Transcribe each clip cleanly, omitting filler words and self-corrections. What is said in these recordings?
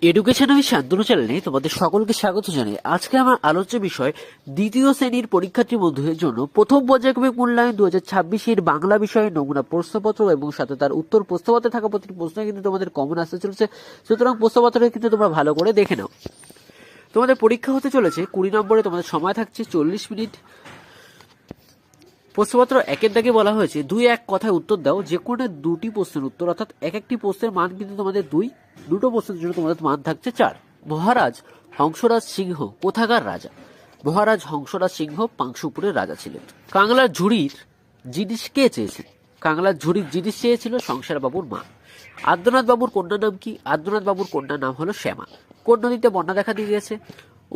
Education আমি শান্তনু চ্যানেলে তোমাদের সকলকে স্বাগত জানাই। আজকে আমার আলোচ্য বিষয় দ্বিতীয় শ্রেণীর পরীক্ষার্থী বন্ধুদের জন্য প্রথম পর্যায়ক্রমিক মূল্যায়ন 2026 বাংলা বিষয়ে নমুনা প্রশ্নপত্র এবং সাথে তার উত্তর প্রশ্নপত্রে থাকা প্রতিটি প্রশ্ন কিন্তু তোমাদের কমন আসতে চলেছে। সুতরাং প্রশ্নপত্রে কিন্তু তোমরা ভালো করে দেখে নাও। তোমাদের পরীক্ষা হতে চলেছে 20 নম্বরে, তোমাদের সময় থাকছে 40 মিনিট। প্রশ্নপত্র একের দাগে বলা হয়েছে 2-1 কথায় উত্তর দাও যে কোনো দুটি প্রশ্নের উত্তর, অর্থাৎ এক একটি প্রশ্নের মান কিন্তু তোমাদের দুটো প্রশ্নের জন্য তোমাদের মান থাকছে 4। মহারাজ হংসরাজ সিংহ কোথাকার রাজা? মহারাজ হংসরাজ সিংহ পাংশুপুরের রাজা ছিলেন। কাংলার ঝুড়ির জিনিস কে চেয়েছেন? কাংলার ঝুড়ির জিনিস চেয়েছিল সংসার বাবুর মা। আদ্রনাথ বাবুর কন্যার নাম কি? আদ্রনাথ বাবুর কন্যার নাম হলো শ্যামা। কোন নদীতে বন্যা দেখা দিয়েছে?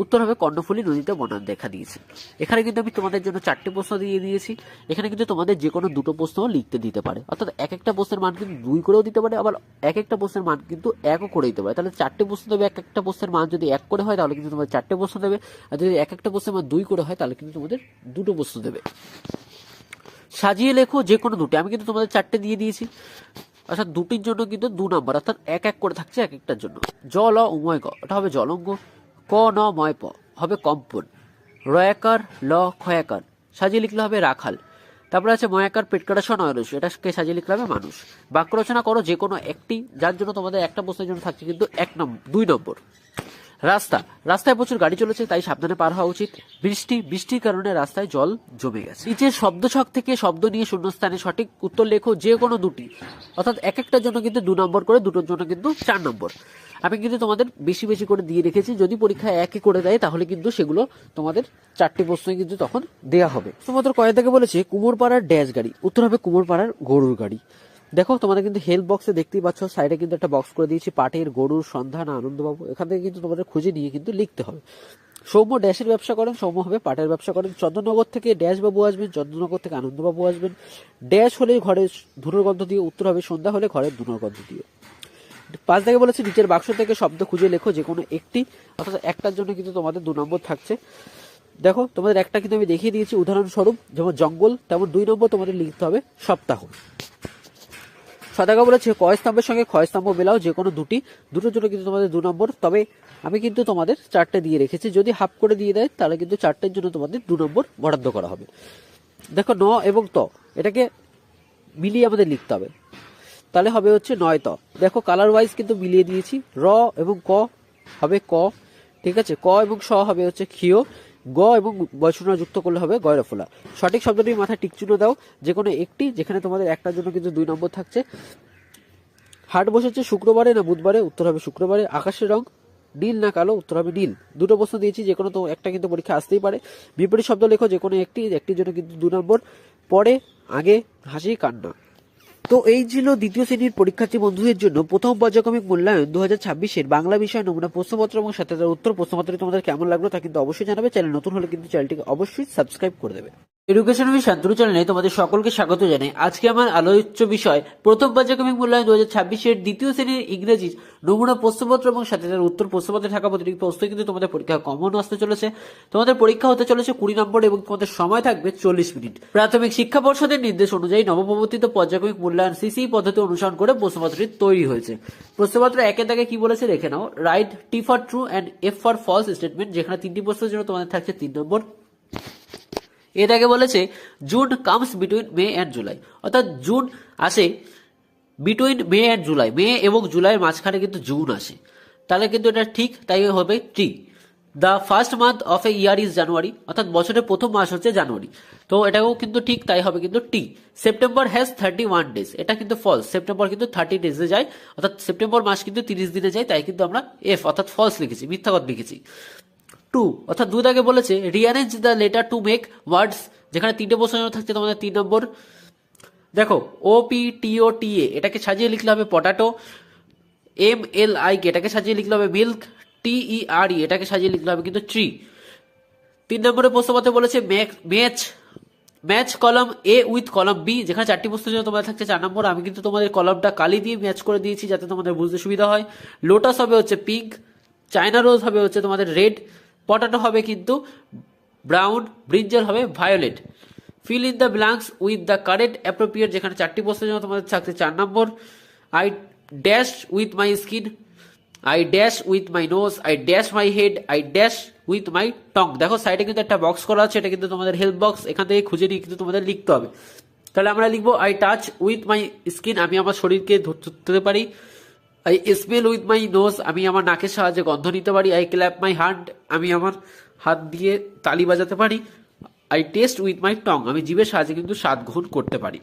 উত্তর হবে কর্ণফুলী নদীতে বন্যা দেখা দিয়েছে। এখানে কিন্তু আমি তোমাদের জন্য 4টে প্রশ্ন দিয়ে দিয়েছি। এখানে কিন্তু তোমাদের যে কোনো দুটো প্রশ্ন লিখতে দিতে পারে, অর্থাৎ এক একটা প্রশ্নের মান কিন্তু 2 করেও দিতে পারে, আবার এক একটা প্রশ্নের মান কিন্তু 1ও করে দিতে পারে। তাহলে 4টে প্রশ্ন দেবে। এক একটা প্রশ্নের মান যদি 1 করে হয় তাহলে কিন্তু তোমাদের 4টে প্রশ্ন দেবে, আর যদি এক একটা প্রশ্নের মান 2 করে হয় তাহলে কিন্তু তোমাদের দুটো প্রশ্ন দেবে। সাজিয়ে লেখো যে কোনো দুটো। আমি কিন্তু তোমাদের 4টে দিয়ে দিয়েছি, অর্থাৎ দুটির জন্য কিন্তু 2 নম্বর, অর্থাৎ 1-1 করে থাকছে এক একটার জন্য। জ ল উময় গ, এটা হবে জলঙ্গ। ক ন ময় প হবে কম্পন। রয়াকার ল ক্ষয়াকার সাজিয়ে লিখলে হবে রাখাল। তারপরে আছে ময়াকার পেটকাটা স নয়রস, এটাকে সাজিয়ে লিখলে হবে মানুষ। বাক্য রচনা করো যে কোনো একটি, যার জন্য তোমাদের একটা প্রশ্নের জন্য থাকছে কিন্তু 2 নম্বর। রাস্তায় প্রচুর গাড়ি চলেছে, তাই সাবধানে পার হওয়া উচিত। বৃষ্টির কারণে রাস্তায় জল জমে গেছে। নিচের শব্দ ছক থেকে শব্দ নিয়ে শূন্যস্থানে সঠিক উত্তর লেখো যে কোনো দুটি, অর্থাৎ এক একটার জন্য কিন্তু 2 নম্বর করে, দুটোর জন্য কিন্তু 4 নম্বর। আমি কিন্তু তোমাদের বেশি বেশি করে দিয়ে রেখেছি, যদি পরীক্ষায় একই করে দেয় তাহলে কিন্তু সেগুলো তোমাদের 4টে প্রশ্নই কিন্তু তখন দেয়া হবে। তোমাদের কয়েক থেকে বলেছে কুমোরপাড়ার ড্যাশ গাড়ি, উত্তর হবে কুমোরপাড়ার গরুর গাড়ি। দেখো তোমাদের কিন্তু হেল্প বক্সে দেখতেই পাচ্ছ, সাইডে কিন্তু একটা বক্স করে দিয়েছি, পাটের গরুর সন্ধান আনন্দবাবু। এখান থেকে কিন্তু তোমাদের খুঁজে নিয়ে কিন্তু লিখতে হবে। সৌম্য ড্যাশের ব্যবসা করেন, সৌম্য হবে পাটের ব্যবসা করেন। চন্দ্রনগর থেকে ড্যাশ বাবু আসবেন, চন্দ্রনগর থেকে আনন্দবাবু আসবেন। ড্যাশ হলে ঘরে ধুনোর গন্ধ দিয়ে, উত্তর হবে সন্ধ্যা হলে ঘরের ধুনোর গন্ধ দিয়ে। 5 দাগে বলেছে নিচের বাক্স থেকে শব্দ খুঁজে লেখো যে কোনো একটি, অর্থাৎ একটার জন্য কিন্তু তোমাদের 2 নম্বর থাকছে। দেখো তোমাদের একটা কিন্তু আমি দেখিয়ে দিয়েছি উদাহরণস্বরূপ, যেমন জঙ্গল, তেমন 2 নম্বর তোমাদের লিখতে হবে সপ্তাহ। 6 দাগে বলেছে ক স্তম্ভের সঙ্গে খ স্তম্ভ মেলাও যে কোনো দুটোর জন্য কিন্তু তোমাদের 2 নম্বর। তবে আমি কিন্তু তোমাদের 4টে দিয়ে রেখেছি, যদি হাফ করে দিয়ে দেয় তাহলে কিন্তু 4টের জন্য তোমাদের 2 নম্বর বরাদ্দ করা হবে। দেখো ন এবং ত, এটাকে মিলিয়ে আমাদের লিখতে হবে, তাহলে হবে হচ্ছে 9 ত। দেখো কালার ওয়াইজ কিন্তু মিলিয়ে দিয়েছি। র এবং ক হবে ক, ঠিক আছে। ক এবং স হবে হচ্ছে ক্ষীয়। গ এবং বয়সনা যুক্ত করলে হবে গয়রফলা। সঠিক শব্দটি মাথায় টিকচিহ্ন দাও যে কোনো একটি, যেখানে তোমাদের একটার জন্য কিন্তু 2 নম্বর থাকছে। হাট বসেছে শুক্রবারে না বুধবারে, উত্তর হবে শুক্রবারে। আকাশের রং নীল না কালো, উত্তর হবে নীল। দুটো প্রশ্ন দিয়েছি, যে কোনো তো একটা কিন্তু পরীক্ষা আসতেই পারে। বিপরীত শব্দ লেখো যে কোনো একটির জন্য কিন্তু 2 নম্বর। পরে আগে হাসি কান্না। তো এই ছিল দ্বিতীয় শ্রেণীর পরীক্ষার্থী বন্ধুদের জন্য প্রথম পর্যায়ক্রমিক মূল্যায়ন 2026 বাংলা বিষয় নমুনা প্রশ্নপত্র এবং সাথে তার উত্তর প্রশ্নপত্রটি তোমাদের কেমন লাগলো তা কিন্তু অবশ্যই জানাবে। চ্যানেল নতুন হলে কিন্তু চ্যানেলটিকে অবশ্যই সাবস্ক্রাইব করে দেবে। এডুকেশন আমি শান্তনু চ্যানেলে তোমাদের সকলকে স্বাগত জানাই। আজকে আমার আলোচ্য বিষয় প্রথম পর্যায়ক্রমিক মূল্যায়ন 2026 দ্বিতীয় শ্রেণীর ইংরেজি নমুনা প্রশ্নপত্র এবং সাথে তার উত্তর প্রশ্নপত্রে থাকা প্রতিটি প্রশ্ন কিন্তু তোমাদের পরীক্ষা কমন আসতে চলেছে। তোমাদের পরীক্ষা হতে চলেছে 20 নম্বর এবং তোমাদের সময় থাকবে 40 মিনিট। প্রাথমিক শিক্ষা পর্ষদের নির্দেশ অনুযায়ী নবপ্রবর্তিত পর্যায়ক্রমিক মূল্যায়ন সিসি পদ্ধতি অনুসরণ করে প্রশ্নপত্রটি তৈরি হয়েছে। প্রশ্নপত্র একের দাগে কি বলেছে দেখে নাও। Write T for true and F for false statement, যেখানে 3টি প্রশ্নের জন্য তোমাদের থাকছে 3 নম্বর। এর আগে বলেছে June comes between May and July, অর্থাৎ জুন আসে বিটুইন মে অ্যান্ড জুলাই, মে এবং জুলাইয়ের মাঝখানে কিন্তু জুন আসে, তাহলে কিন্তু এটা ঠিক, তাই হবে T. The first month of a year is January, অর্থাৎ বছরের প্রথম মাস হচ্ছে জানুয়ারি, তো এটাও কিন্তু ঠিক, তাই হবে কিন্তু টি। সেপ্টেম্বর হ্যাজ 31 ডেজ, এটা কিন্তু ফলস, সেপ্টেম্বর কিন্তু 30 ডেজে যায়, অর্থাৎ সেপ্টেম্বর মাস কিন্তু 30 দিনে যায়, তাই কিন্তু আমরা এফ অর্থাৎ ফলস লিখেছি, মিথ্যা কথা লিখেছি। 2 অর্থাৎ 2 দাগে বলেছে rearrange the letter to make words, যেখানে 3টে প্রশ্ন থাকছে তোমাদের 3 নম্বর। দেখো ও পি টি ও টি এ, এটাকে সাজিয়ে লিখলে হবে potato. M L I K, এটাকে সাজিয়ে লিখলে হবে মিল্ক। টি ই আর ই, এটাকে সাজিয়ে লিখলে হবে কিন্তু ট্রি। 3 নম্বরের প্রশ্নপত্রে বলেছে match column A with column B, যেখানে 4টি প্রশ্নের জন্য তোমাদের থাকছে 4 নম্বর। আমি কিন্তু তোমাদের কলামটা কালি দিয়ে ম্যাচ করে দিয়েছি যাতে তোমাদের বুঝতে সুবিধা হয়। লোটাস হবে হচ্ছে পিঙ্ক, চায়না রোজ হবে হচ্ছে তোমাদের রেড, পটাটো হবে কিন্তু ব্রাউন, ব্রিঞ্জাল হবে violet. Fill in the blanks with the correct appropriate, যেখানে 4টি প্রশ্নের জন্য তোমাদের থাকছে 4 নম্বর। I dash with my skin, I dash with my nose, I dash my head, I dash with my tongue. দেখো সাইডে কিন্তু একটা বক্স করা আছে, এটা কিন্তু তোমাদের হেল্প বক্স, এখান থেকে খুঁজে নিয়ে কিন্তু তোমাদের লিখতে হবে। তাহলে আমরা লিখবো I touch with my skin, আমি আমার শরীরকে ধরতে পারি। I smell with my nose, আমি আমার নাকের সাহায্যে গন্ধ নিতে পারি। আই ক্ল্যাপ মাই হ্যান্ড, আমি আমার হাত দিয়ে তালি বাজাতে পারি। আই টেস্ট উইথ মাই টং, আমি জিভের সাহায্যে কিন্তু স্বাদ গ্রহণ করতে পারি।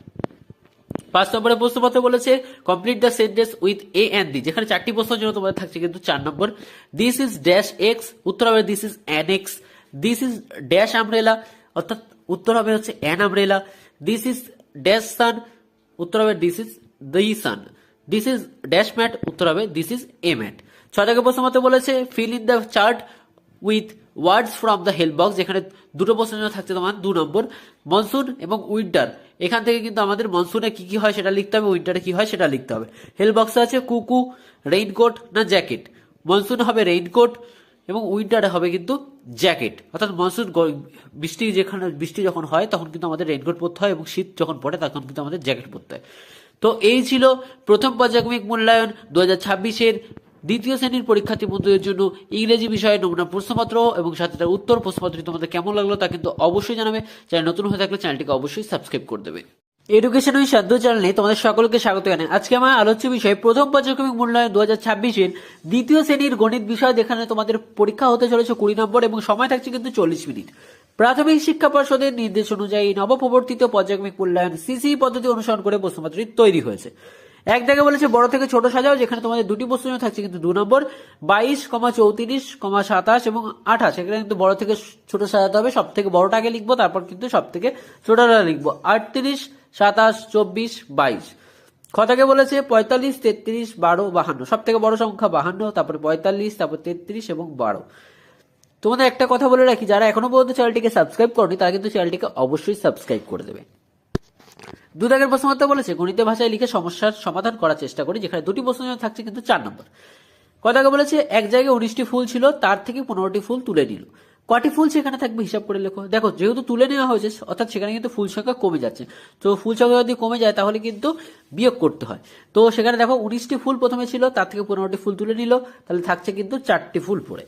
5 নম্বরে প্রশ্নপত্র বলেছে complete the sentence with a and the, যেখানে 4টি প্রশ্নের জন্য তোমাদের থাকছে কিন্তু 4 নম্বর। দিস ইজ ড্যাশ এক্স, উত্তর হবে this is an axe. This is dash umbrella, অর্থাৎ উত্তর হবে হচ্ছে an umbrella. This is dash sun, উত্তর হবে this is the sun. This is dash mat, উত্তর হবে দিস ইজ এ ম্যাট। 6 থেকে প্রশ্নপত্র বলেছে feel in the chart with words from the help box, যেখানে দুটো প্রশ্নের জন্য থাকছে তোমার 2 নম্বর। মনসুন এবং উইন্টার, এখান থেকে কিন্তু আমাদের মনসুনে কি কি হয় সেটা লিখতে হবে, উইন্টারে কি হয় সেটা লিখতে হবে। হেল্প বক্সে আছে কুকু, রেইনকোট না জ্যাকেট। মনসুনে হবে রেইনকোট এবং উইন্টারে হবে কিন্তু জ্যাকেট, অর্থাৎ মনসুন বৃষ্টি যখন হয় তখন কিন্তু আমাদের রেইনকোট পরতে হয়, এবং শীত যখন পড়ে তখন কিন্তু আমাদের জ্যাকেট পরতে হয়। তো এই ছিল প্রথম পর্যায়ক্রমিক মূল্যায়ন 2026-এর দ্বিতীয় শ্রেণীর পরীক্ষার্থী বন্ধুদের জন্য ইংরেজি বিষয়ে নমুনা প্রশ্নপত্র এবং সাথে তার উত্তর। প্রশ্নপত্রটি তোমাদের কেমন লাগলো তা কিন্তু অবশ্যই জানাবে। চ্যানেল নতুন হয়ে থাকলে চ্যানেলটিকে অবশ্যই সাবস্ক্রাইব করে দেবে। এডুকেশন উইথ সাধ্য চ্যানেলে তোমাদের সকলকে স্বাগত জানাই। আজকে আমার আলোচ্য বিষয় প্রথম পর্যায়ক্রমিক মূল্যায়ন 2026-এর দ্বিতীয় শ্রেণীর গণিত বিষয়, যেখানে তোমাদের পরীক্ষা হতে চলেছে 20 নম্বর এবং সময় থাকছে কিন্তু 40 মিনিট। প্রাথমিক শিক্ষা পর্ষদের নির্দেশ অনুযায়ী নবপ্রবর্তিত পর্যায়ক্রমিক মূল্যায়ন সিসি পদ্ধতি অনুসরণ করে প্রশ্নপত্রটি তৈরি হয়েছে। এক জায়গায় বলেছে বড় থেকে ছোট সাজাও, যেখানে তোমাদের 2টি প্রশ্ন থাকছে কিন্তু 2 নম্বর। 22, 34, 27 এবং 28, এখানে কিন্তু বড় থেকে ছোট সাজাতে হবে। সব থেকে বড়টা আগে লিখবো, তারপর কিন্তু সব থেকে ছোটটা লিখবো। 38, 27, 24, 22। খ থেকে বলেছে 45, 33, 12, 52, সব থেকে বড় সংখ্যা 52, তারপরে 45, তারপর 33 এবং 12। তোমাদের একটা কথা বলে রাখি, যারা এখনো পর্যন্ত চ্যানেলটিকে সাবস্ক্রাইব করনি তারা কিন্তু চ্যানেলটিকে অবশ্যই সাবস্ক্রাইব করে দেবে। 2 দাগের প্রশ্নপত্র বলেছে গণিতের ভাষায় লিখে সমস্যার সমাধান করার চেষ্টা করি, যেখানে 2টি প্রশ্ন থাকছে কিন্তু 4 নম্বর। ক দাগে বলেছে এক জায়গায় 19টি ফুল ছিল, তার থেকে 15টি ফুল তুলে নিল। কটি ফুল সেখানে থাকবে হিসাব করে লেখো। দেখো যেহেতু তুলে নেওয়া হয়েছে, অর্থাৎ সেখানে কিন্তু ফুল সংখ্যা কমে যাচ্ছে। তো ফুল সংখ্যা যদি কমে যায় তাহলে কিন্তু বিয়োগ করতে হয়। তো সেখানে দেখো 19টি ফুল প্রথমে ছিল, তার থেকে 15টি ফুল তুলে নিল, তাহলে থাকছে কিন্তু 4টি ফুল পড়ে।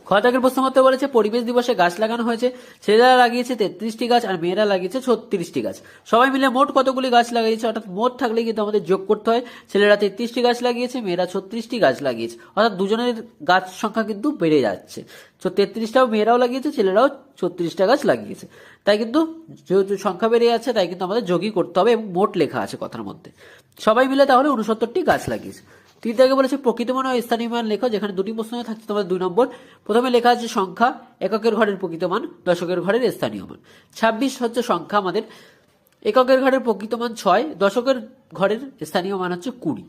খ দাগের প্রশ্ন মতে বলেছে পরিবেশ দিবসে গাছ লাগানো হয়েছে, ছেলেরা লাগিয়েছে 33টি গাছ আর মেয়েরা লাগিয়েছে 36টি গাছ। সবাই মিলে মোট কতগুলি গাছ লাগিয়েছে, অর্থাৎ মোট থাকলে কিন্তু আমাদের যোগ করতে হয়। ছেলেরা 33টি গাছ লাগিয়েছে, মেয়েরা 36টি গাছ লাগিয়েছে, অর্থাৎ দুজনের গাছ সংখ্যা কিন্তু বেড়ে যাচ্ছে। তো 33টাও মেয়েরাও লাগিয়েছে, ছেলেরাও 36টা গাছ লাগিয়েছে। তাই কিন্তু যেহেতু সংখ্যা বেড়ে যাচ্ছে তাই কিন্তু আমাদের যোগই করতে হবে, এবং মোট লেখা আছে কথার মধ্যে। সবাই মিলে তাহলে 69টি গাছ লাগিয়েছে। 3 দাগে বলেছে প্রকৃত মান ও স্থানীয় মান লেখো, যেখানে 2টি প্রশ্ন থাকছে তোমাদের 2 নম্বর। প্রথমে লেখা আছে সংখ্যা, এককের ঘরের প্রকৃত মান, দশকের ঘরের স্থানীয় মান। 26 হচ্ছে সংখ্যা আমাদের, এককের ঘরের প্রকৃত মান 6, দশকের ঘরের স্থানীয় মান হচ্ছে 20।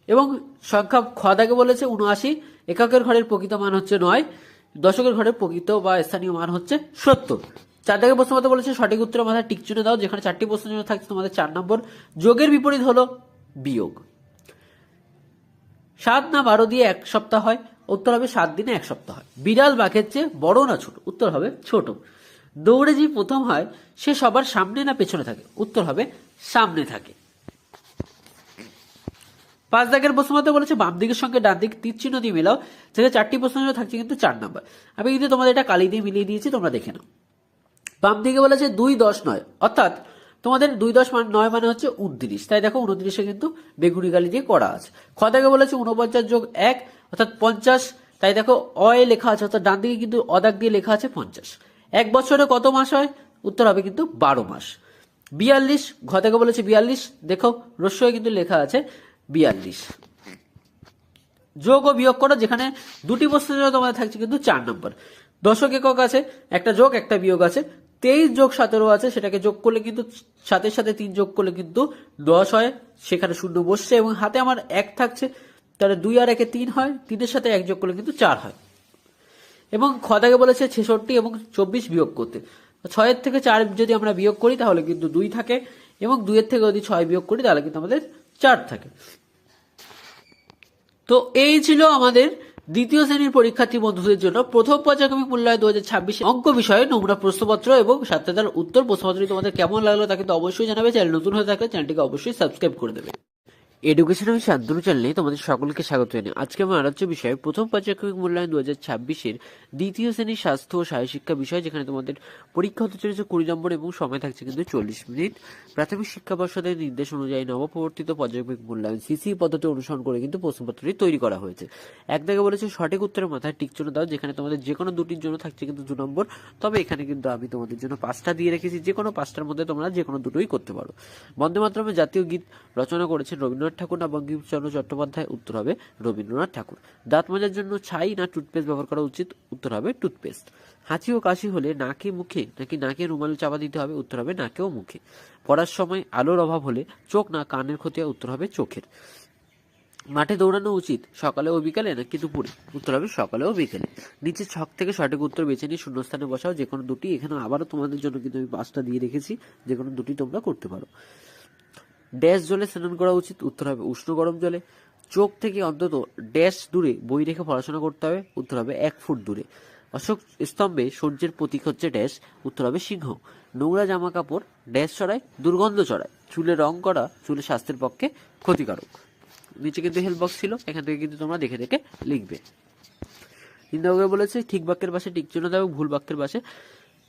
এবং সংখ্যা খ দাগে বলেছে 79, এককের ঘরের প্রকৃত মান হচ্ছে 9, দশকের ঘরের প্রকৃত বা স্থানীয় মান হচ্ছে 70। 4 দাগে প্রশ্ন মতো বলেছে সঠিক উত্তরের মাথায় টিক চিহ্ন দাও, যেখানে 4টি প্রশ্নের জন্য থাকছে তোমাদের 4 নম্বর। যোগের বিপরীত হলো বিয়োগ। 7 না 12 দিয়ে 1 সপ্তাহ হয়, উত্তর হবে 7 দিনে 1 সপ্তাহ হয়। বিড়াল বাঘের চেয়ে বড় না ছোট, উত্তর হবে ছোট। দৌড়ে যে প্রথম হয় সে সবার সামনে না পেছনে থাকে, উত্তর হবে সামনে থাকে। 5 দাগের প্রশ্ন মতে বলেছে বাম দিকের সঙ্গে ডান দিক তীর চিহ্ন দিয়ে মেলাও, থেকে 4টি প্রশ্ন থাকছে কিন্তু 4 নম্বর। আমি কিন্তু তোমাদের এটা কালি দিয়ে মিলিয়ে দিয়েছি, তোমরা দেখে নাও। বাম দিকে বলেছে 2, 10, 9, অর্থাৎ তোমাদের 2, 10, 9 মানে হচ্ছে 29, তাই দেখো 29-এ কিন্তু বেগুনি গালি দিয়ে করা আছে। খ থেকে বলেছে 49 যোগ 1 অর্থাৎ 50, তাই দেখো অয়ে লেখা আছে, অর্থাৎ ডান দিকে কিন্তু অদাগ দিয়ে লেখা আছে 50। 1 বছরে কত মাস হয়, উত্তর হবে কিন্তু 12 মাস। 42, ঘ থেকে বলেছে 42, দেখো রস্যই কিন্তু লেখা আছে 42। যোগ ও বিয়োগ করো, যেখানে 2টি প্রশ্নের জন্য তোমাদের থাকছে কিন্তু 4 নম্বর। দশক একক আছে, একটা যোগ একটা বিয়োগ আছে। 23 যোগ 17 আছে, সেটাকে যোগ করলে কিন্তু 7-এর সাথে 3 যোগ করলে কিন্তু 10 হয়, সেখানে শূন্য বসছে, এবং হাতে আমার 1 থাকছে, তাহলে 2 আর 1-এ 3 হয়, 3-এর সাথে 1 যোগ করলে কিন্তু 4 হয়। এবং খ থেকে বলেছে 66 এবং 24 বিয়োগ করতে। 6-এর থেকে 4 যদি আমরা বিয়োগ করি তাহলে কিন্তু 2 থাকে, এবং 2-এর থেকে যদি 6 বিয়োগ করি তাহলে কিন্তু আমাদের 4 থাকে। তো এই ছিল আমাদের দ্বিতীয় শ্রেণীর পরীক্ষার্থী বন্ধুদের জন্য প্রথম পর্যায়ক্রমিক মূল্যায়ন 2026 অঙ্ক বিষয়ে নমুনা প্রশ্নপত্র এবং সাথে তার উত্তর। প্রশ্নপত্রটি তোমাদের কেমন লাগলো তা কিন্তু অবশ্যই জানাবে। চ্যানেল নতুন হয়ে থাকলে চ্যানেলটিকে অবশ্যই সাবস্ক্রাইব করে দেবে। এডুকেশন আমি শান্তনু চ্যানেলে তোমাদের সকলকে স্বাগত জানাই। আজকে আমার আলোচ্য বিষয় প্রথম পর্যায়ক্রমিক মূল্যায়ন 2026-এর দ্বিতীয় শ্রেণীর স্বাস্থ্য ও শারীরশিক্ষা বিষয়, যেখানে তোমাদের পরীক্ষা হতে চলেছে 20 নম্বর এবং সময় থাকছে কিন্তু 40 মিনিট। প্রাথমিক শিক্ষা পর্ষদের নির্দেশ অনুযায়ী নবপ্রবর্তিত পর্যায়ক্রমিক মূল্যায়ন সিসি পদ্ধতি অনুসরণ করে কিন্তু প্রশ্নপত্রটি তৈরি করা হয়েছে। এক দাগে বলেছে সঠিক উত্তরের মাথায় টিক চিহ্ন দাও, যেখানে তোমাদের যে কোনো দুটির জন্য থাকছে কিন্তু 2 নম্বর। তবে এখানে কিন্তু আমি তোমাদের জন্য 5টা দিয়ে রেখেছি, যে কোনো 5টার মধ্যে তোমরা যে কোনো দুটোই করতে পারো। বন্দে মাতরমের জাতীয় গীত রচনা করেছেন রবীন্দ্রনাথ ঠাকুর না বঙ্কিমচন্দ্র চট্টোপাধ্যায়? উত্তর হবে রবীন্দ্রনাথ ঠাকুর। দাঁত মাজার জন্য ছাই না টুথপেস্ট ব্যবহার করা উচিত? উত্তর হবে টুথপেস্ট। হাঁচি ও কাশি হলে নাকে মুখে নাকি নাকে রুমাল চাপা দিতে হবে? উত্তর হবে নাকে ও মুখে। পড়ার সময় আলোর অভাব হলে চোখ না কানের ক্ষতি হয়? উত্তর হবে চোখের। মাঠে দৌড়ানো উচিত সকালে ও বিকালে নাকি দুপুরে? উত্তর হবে সকালে ও বিকালে। নিচে ছক থেকে সঠিক উত্তর বেছে নিয়ে শূন্যস্থানে বসাও যে কোনো দুটি। এখানে আবারও তোমাদের জন্য কিন্তু আমি 5টা দিয়ে রেখেছি, যে কোনো দুটি তোমরা করতে পারো। ড্যাশ জলে স্নান করা উচিত? উত্তর হবে উষ্ণ গরম জলে। চোখ থেকে অন্তত ড্যাশ দূরে বই রেখে পড়াশোনা করতে হবে? উত্তর হবে 1 ফুট দূরে। অশোক স্তম্ভে সূর্যের প্রতীক হচ্ছে ড্যাশ? উত্তর হবে সিংহ। নোংরা জামা কাপড় ড্যাশ ছড়ায়? দুর্গন্ধ ছড়ায়। চুলে রং করা চুলে স্বাস্থ্যের পক্ষে ক্ষতিকারক। নিচে কিন্তু হেল্প বক্স ছিল, এখান থেকে কিন্তু তোমরা দেখে দেখে লিখবে। তিনভাবে বলেছে ঠিক বাক্যের পাশে টিক চিহ্ন দাও, ভুল বাক্যের পাশে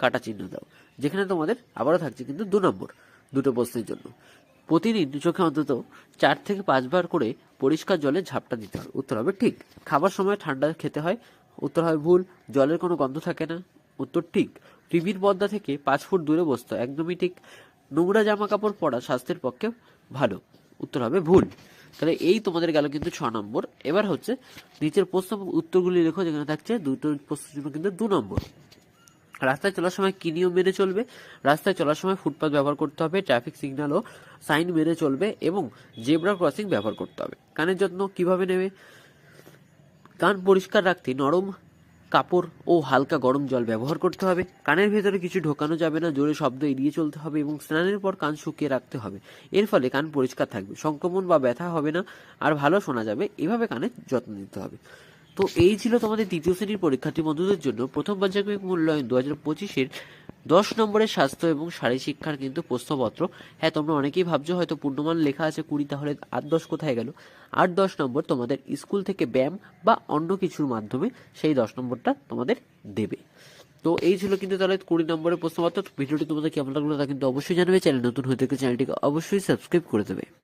কাটা চিহ্ন দাও, যেখানে তোমাদের আবারও থাকছে কিন্তু 2 নম্বর দুটো প্রশ্নের জন্য। প্রতিদিন চোখে অন্তত 4 থেকে 5 বার করে পরিষ্কার জলে ঝাপটা দিতে হয়? উত্তর হবে ঠিক। খাবার সময় ঠান্ডা খেতে হয়? উত্তর হবে ভুল। জলের কোনো গন্ধ থাকে না? উত্তর ঠিক। টিভির পর্দা থেকে 5 ফুট দূরে বসতে হয়? একদমই ঠিক। নোংরা জামা কাপড় পরা স্বাস্থ্যের পক্ষে ভালো? উত্তর হবে ভুল। তাহলে এই তোমাদের গেল কিন্তু 6 নম্বর। এবার হচ্ছে নিচের প্রশ্ন উত্তরগুলি লেখো, যেখানে থাকছে দুটো প্রশ্নের জন্য কিন্তু 2 নম্বর। রাস্তায় চলার সময় কি নিয়ম মেনে চলবে? রাস্তায় চলার সময় ফুটপাথ ব্যবহার করতে হবে, ট্রাফিক সিগন্যাল ও সাইন মেনে চলবে এবং জেব্রা ক্রসিং ব্যবহার করতে হবে। কানের যত্ন কিভাবে নেবে? কান পরিষ্কার রাখতে নরম কাপড় ও হালকা গরম জল ব্যবহার করতে হবে। কানের ভেতরে কিছু ঢোকানো যাবে না, জোরে শব্দ এড়িয়ে চলতে হবে এবং স্নানের পর কান শুকিয়ে রাখতে হবে। এর ফলে কান পরিষ্কার থাকবে, সংক্রমণ বা ব্যথা হবে না, আর ভালো শোনা যাবে। এভাবে কানের যত্ন নিতে হবে। তো এই ছিল তোমাদের তৃতীয় শ্রেণীর পরীক্ষার্থী বন্ধুদের জন্য প্রথম পর্যায়ক্রমিক মূল্যায়ন 2025-এর 10 নম্বরের স্বাস্থ্য এবং শারীর শিক্ষার কিন্তু প্রশ্নপত্র। হ্যাঁ, তোমরা অনেকেই ভাবছো হয়তো পূর্ণমান লেখা আছে 20, তাহলে 8-10 কোথায় গেল? 8-10 নম্বর তোমাদের স্কুল থেকে ব্যায়াম বা অন্য কিছুর মাধ্যমে সেই 10 নম্বরটা তোমাদের দেবে। তো এই ছিল কিন্তু তাহলে 20 নম্বরের প্রশ্নপত্র। ভিডিওটি তোমাদের কেমন লাগলো তা কিন্তু অবশ্যই জানাবে। চ্যানেল নতুন হয়ে থেকে চ্যানেলটিকে অবশ্যই সাবস্ক্রাইব করে দেবে।